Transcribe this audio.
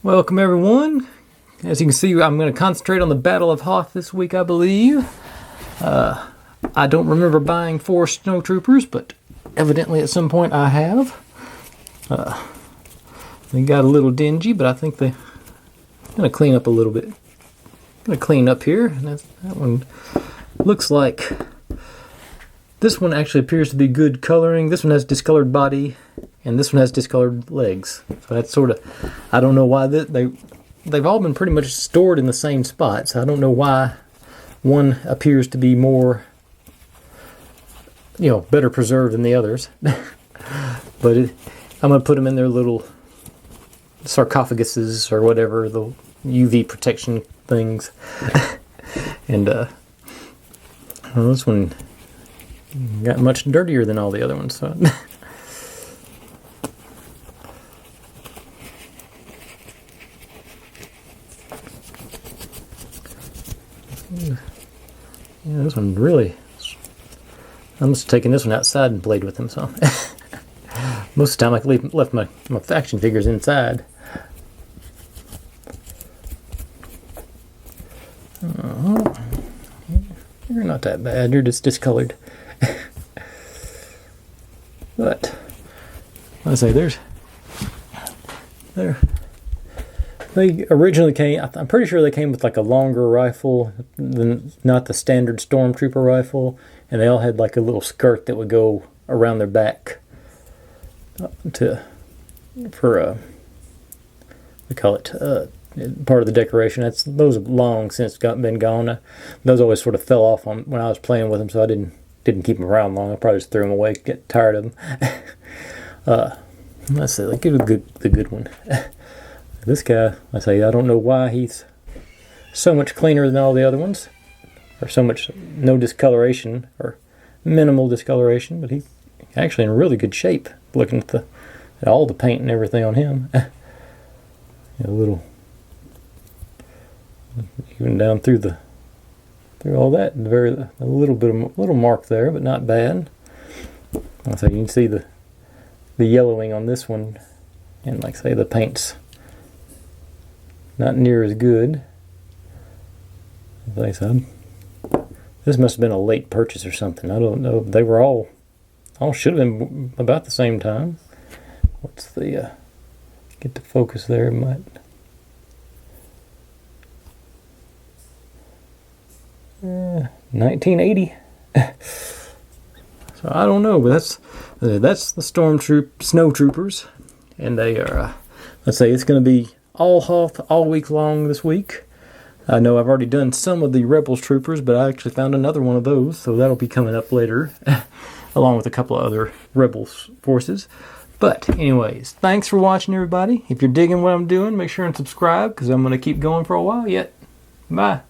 Welcome everyone. As you can see, I'm going to concentrate on the Battle of Hoth this week, I believe. I don't remember buying 4 snowtroopers, but evidently at some point I have. They got a little dingy, but I think they're going to clean up a little bit. Going to clean up here, and that one looks like... This one actually appears to be good coloring. This one has discolored body, and this one has discolored legs. So that's sort of... I don't know why they've all been pretty much stored in the same spots. I don't know why one appears to be more, better preserved than the others. But I'm going to put them in their little sarcophaguses or whatever, the UV protection things. And this one got much dirtier than all the other ones. So. Yeah, this one really... I must have taken this one outside and played with them, so... Most of the time I left my action figures inside. You're not that bad, you're just discolored. But, I say, they originally came, I'm pretty sure they came with like a longer rifle, than not the standard Stormtrooper rifle, and they all had like a little skirt that would go around their back for we call it part of the decoration. Those have long since been gone. Those always sort of fell off when I was playing with them, so I didn't keep them around long. I probably just threw them away, get tired of them. Let's say, like, the good one. This guy, I don't know why he's so much cleaner than all the other ones, or so much no discoloration or minimal discoloration, but he's actually in really good shape. Looking at all the paint and everything on him, a little, even down through all that, a little mark there, but not bad. So you can see the yellowing on this one, and like say the paint's not near as good. As I said, this must have been a late purchase or something. I don't know. They were all should have been about the same time. What's the get the focus there? It might. 1980. So I don't know, but that's the snowtroopers, and they are. Let's say it's going to be all Hoth all week long this week. I know I've already done some of the Rebels troopers, but I actually found another one of those, so that'll be coming up later, along with a couple of other Rebels forces. But anyways, thanks for watching, everybody. If you're digging what I'm doing, make sure and subscribe, because I'm going to keep going for a while yet. Bye.